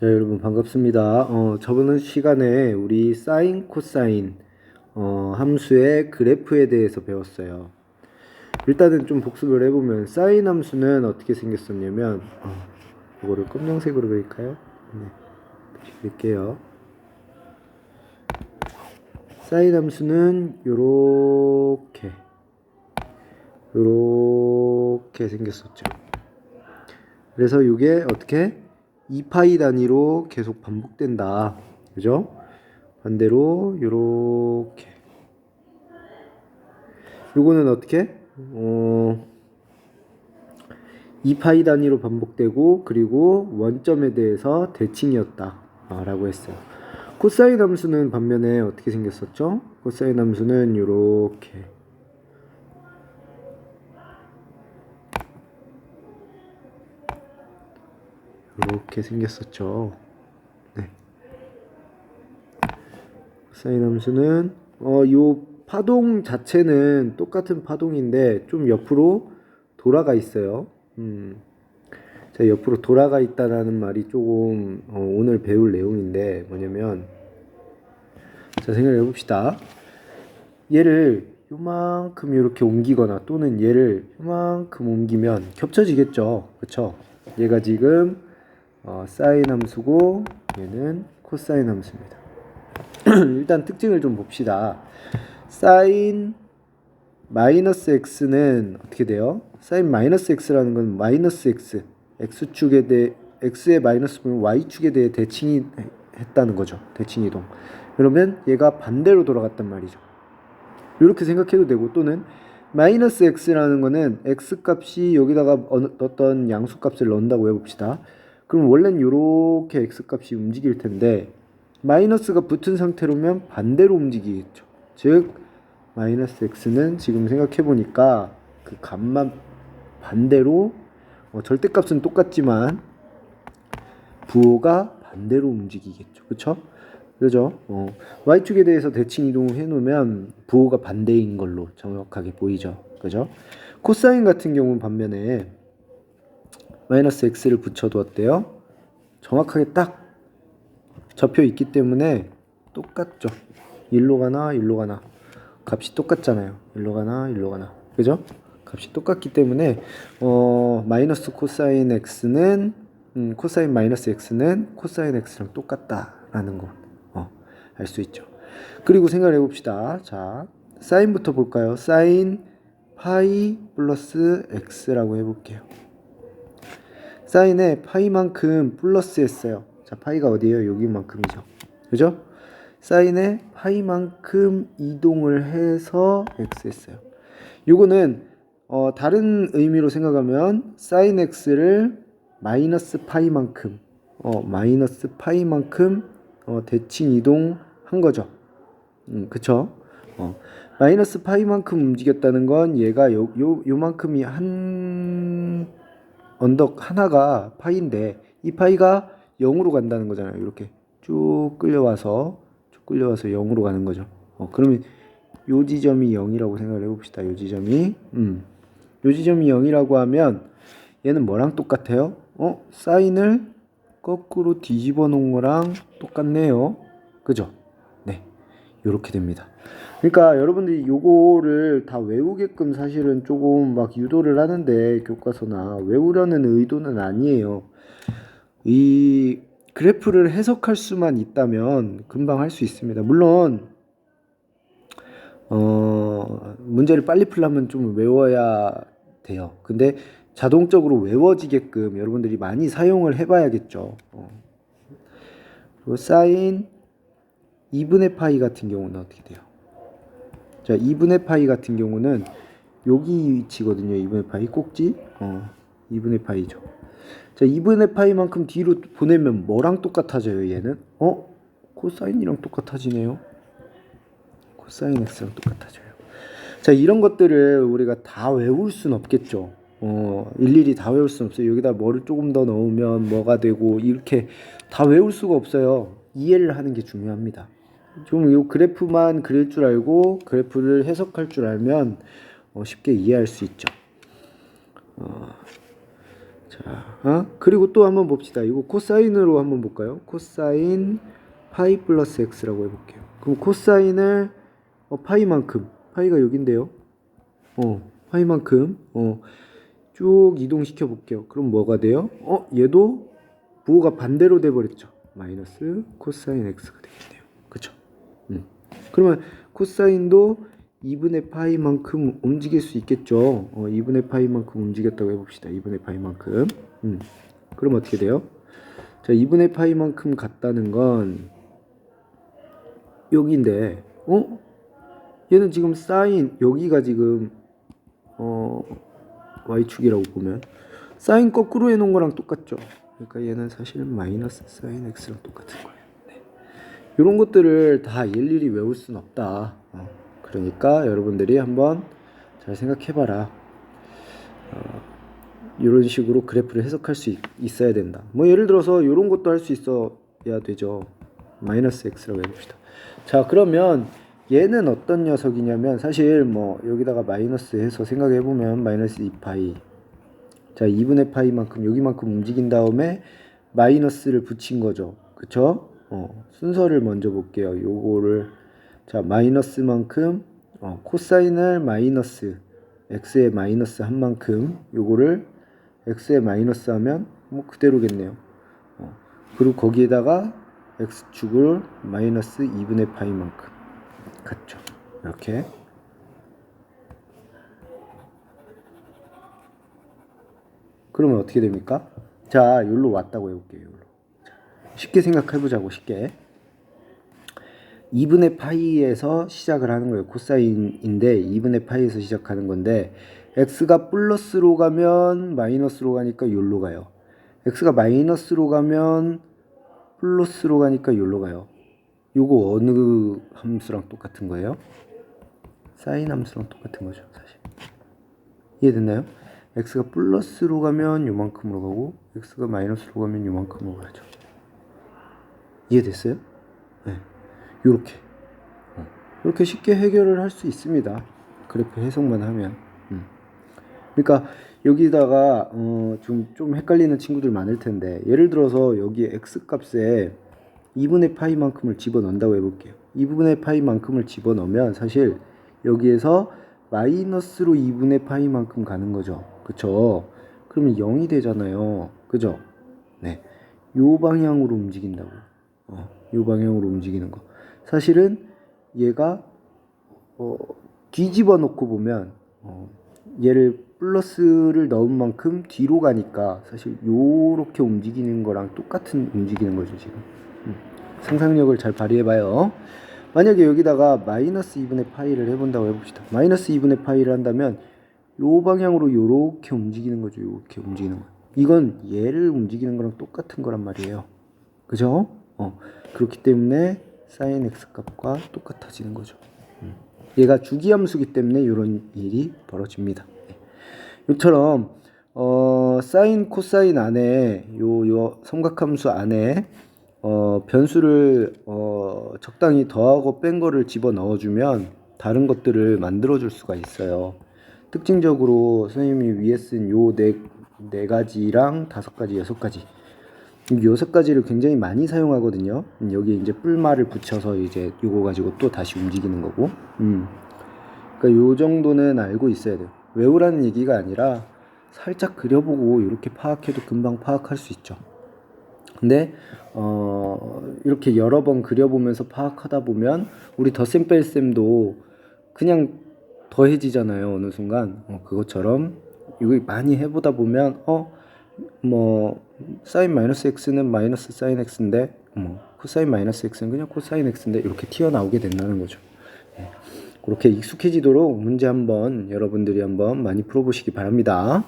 자, 여러분 반갑습니다. 저번 시간에 우리 사인, 코사인 함수의 그래프에 대해서 배웠어요. 일단은 좀 복습을 해보면 사인 함수는 어떻게 생겼었냐면 이거를 검정색으로 그릴까요? 네, 다시 그릴게요. 사인 함수는 요렇게 생겼었죠. 그래서 이게 어떻게 2파이 단위로 계속 반복된다. 그죠? 반대로 요렇게 요거는 어떻게 2파이 단위로 반복되고 그리고 원점에 대해서 대칭이었다 라고 했어요. 코사인 함수는 반면에 어떻게 생겼었죠? 코사인 함수는 요렇게 생겼었죠. 네. 코사인 함수는 요 파동 자체는 똑같은 파동인데 좀 옆으로 돌아가 있어요. 자, 옆으로 돌아가 있다라는 말이 조금 오늘 배울 내용인데 뭐냐면, 자, 생각을 해봅시다. 얘를 요만큼 이렇게 옮기거나 또는 얘를 요만큼 옮기면 겹쳐지겠죠. 그쵸? 얘가 지금 사인 함수고 얘는 코사인 함수입니다. 일단 특징을 좀 봅시다. 사인 마이너스 x는 어떻게 돼요? 사인 마이너스 x라는 건 마이너스 x, x축에 대해 x의 마이너스 보면 y축에 대해 대칭이 했다는 거죠. 대칭 이동. 그러면 얘가 반대로 돌아갔단 말이죠. 이렇게 생각해도 되고, 또는 마이너스 x라는 거는 x 값이 여기다가 어떤 양수 값을 넣는다고 해봅시다. 그럼 원래는 이렇게 x 값이 움직일 텐데 마이너스가 붙은 상태로면 반대로 움직이겠죠. 즉 마이너스 x는 지금 생각해보니까 그 값만 반대로 절대값은 똑같지만 부호가 반대로 움직이겠죠. 그쵸? 그죠? y축에 대해서 대칭 이동을 해놓으면 부호가 반대인 걸로 정확하게 보이죠. 그죠? 코사인 같은 경우는 반면에 마이너스 x를 붙여두었대요. 정확하게 딱 접혀 있기 때문에 똑같죠. 일로 가나 일로 가나 값이 똑같잖아요. 일로 가나 일로 가나. 그죠? 값이 똑같기 때문에 마이너스 코사인 x는 코사인 마이너스 x는 코사인 x랑 똑같다라는 거 알 수 있죠. 그리고 생각을 해봅시다. 자, 사인부터 볼까요? 사인 파이 플러스 x라고 해볼게요. 사인에 파이만큼 플러스 했어요. 자, 파이가 어디예요? 여기만큼이죠. 그죠? 사인에 파이만큼 이동을 해서 x 했어요. 요거는 다른 의미로 생각하면 사인 x를 마이너스 파이만큼 대칭 이동한 거죠. 그쵸? 마이너스 파이만큼 움직였다는 건 얘가 요만큼이 한 언덕 하나가 파이인데 이 파이가 0으로 간다는 거잖아요. 이렇게 쭉 끌려와서 0으로 가는 거죠. 그러면 요 지점이 0이라고 생각을 해봅시다. 요 지점이 0이라고 하면 얘는 뭐랑 똑같아요? 사인을 거꾸로 뒤집어 놓은 거랑 똑같네요. 그죠? 네, 요렇게 됩니다. 그러니까 여러분들이 요거를 다 외우게끔 사실은 조금 막 유도를 하는데 교과서나 외우려는 의도는 아니에요. 이 그래프를 해석할 수만 있다면 금방 할 수 있습니다. 물론 문제를 빨리 풀려면 좀 외워야 돼요. 근데 자동적으로 외워지게끔 여러분들이 많이 사용을 해봐야겠죠. 그리고 사인 2분의 파이 같은 경우는 어떻게 돼요? 자, 2분의 파이 같은 경우는 여기 위치거든요. 2분의 파이 꼭지 2분의 파이죠. 자, 2분의 파이만큼 뒤로 보내면 뭐랑 똑같아져요? 얘는 코사인이랑 똑같아지네요. 코사인 x랑 똑같아져요. 자, 이런 것들을 우리가 다 외울 순 없겠죠. 일일이 다 외울 순 없어요. 여기다 뭐를 조금 더 넣으면 뭐가 되고 이렇게 다 외울 수가 없어요. 이해를 하는 게 중요합니다. 좀 요 그래프만 그릴 줄 알고 그래프를 해석할 줄 알면 쉽게 이해할 수 있죠. 그리고 또 한번 봅시다. 이거 코사인으로 한번 볼까요? 코사인 파이 플러스 x라고 해볼게요. 그럼 코사인을 파이만큼, 파이가 여긴데요. 파이만큼 쭉 이동시켜 볼게요. 그럼 뭐가 돼요? 얘도 부호가 반대로 돼 버렸죠. 마이너스 코사인 x가 되겠네요. 그쵸? 그러면 코사인도 2분의 파이만큼 움직일 수 있겠죠. 2분의 파이만큼 움직였다고 해봅시다. 2분의 파이만큼. 그럼 어떻게 돼요? 자, 2분의 파이만큼 같다는 건 여기인데, 얘는 지금 사인, 여기가 지금 y축이라고 보면 사인 거꾸로 해놓은 거랑 똑같죠. 그러니까 얘는 사실 마이너스 사인 x랑 똑같은 거예요. 네. 이런 것들을 다 일일이 외울 수는 없다. 그러니까 여러분들이 한번 잘 생각해봐라. 이런 식으로 그래프를 해석할 수 있어야 된다. 뭐 예를 들어서 이런 것도 할 수 있어야 되죠. 마이너스 x라고 해봅시다. 자, 그러면 얘는 어떤 녀석이냐면 사실 뭐 여기다가 마이너스 해서 생각해보면 마이너스 2파이, 자 2분의 파이만큼 여기만큼 움직인 다음에 마이너스를 붙인 거죠. 그쵸? 순서를 먼저 볼게요. 요거를 자 마이너스만큼 코사인을 마이너스 x에 마이너스 한 만큼 요거를 x에 마이너스 하면 뭐 그대로겠네요. 그리고 거기에다가 x축을 마이너스 2분의 파이만큼 같죠. 이렇게 그러면 어떻게 됩니까? 자, 여기로 왔다고 해볼게요. 여기로. 자, 쉽게 생각해보자고. 쉽게 2분의 파이에서 시작을 하는 거예요. 코사인인데 2분의 파이에서 시작하는 건데 x가 플러스로 가면 마이너스로 가니까 여기로 가요. x가 마이너스로 가면 플러스로 가니까 여기로 가요. 요거 어느 함수랑 똑같은 거예요? 사인 함수랑 똑같은 거죠, 사실. 이해됐나요? x가 플러스로 가면 요만큼으로 가고 x가 마이너스로 가면 요만큼으로 가죠. 이해됐어요? 네. 요렇게 쉽게 해결을 할 수 있습니다. 그래프 해석만 하면. 그러니까 여기다가 좀 헷갈리는 친구들 많을 텐데 예를 들어서 여기 x 값에 2분의 파이만큼을 집어넣는다고 해볼게요. 2분의 파이만큼을 집어넣으면 사실 여기에서 마이너스로 2분의 파이만큼 가는 거죠. 그쵸? 그러면 0이 되잖아요. 그죠? 네. 요 방향으로 움직인다고. 요 방향으로 움직이는 거. 사실은 얘가 뒤집어 놓고 보면 얘를 플러스를 넣은 만큼 뒤로 가니까 사실 요렇게 움직이는 거랑 똑같은 움직이는 거죠, 지금. 상상력을 잘 발휘해봐요. 만약에 여기다가 마이너스 2분의 파이를 해본다고 해봅시다. 마이너스 2분의 파이를 한다면 요 방향으로 요렇게 움직이는 거죠. 요렇게 움직이는 거. 이건 얘를 움직이는 거랑 똑같은 거란 말이에요. 그죠? 그렇기 때문에 sin x 값과 똑같아지는 거죠. 얘가 주기함수기 때문에 이런 일이 벌어집니다. 이처럼 사인 코사인 안에 요 삼각함수 안에 변수를 적당히 더하고 뺀 거를 집어 넣어주면 다른 것들을 만들어 줄 수가 있어요. 특징적으로 선생님이 위에 쓴 요 네 가지랑 5가지, 6가지, 6가지를 굉장히 많이 사용하거든요. 여기 이제 뿔말을 붙여서 이제 요거 가지고 또 다시 움직이는 거고. 그러니까 요 정도는 알고 있어야 돼요. 외우라는 얘기가 아니라 살짝 그려보고 이렇게 파악해도 금방 파악할 수 있죠. 근데 이렇게 여러 번 그려보면서 파악하다 보면 우리 덧셈 뺄셈도 그냥 더해지잖아요. 어느 순간 그것처럼 이거 많이 해보다 보면 뭐 사인 마이너스 x는 마이너스 사인 x인데 코사인 마이너스 x는 그냥 코사인 x인데 이렇게 튀어나오게 된다는 거죠. 그렇게 익숙해지도록 문제 한번 여러분들이 한번 많이 풀어보시기 바랍니다.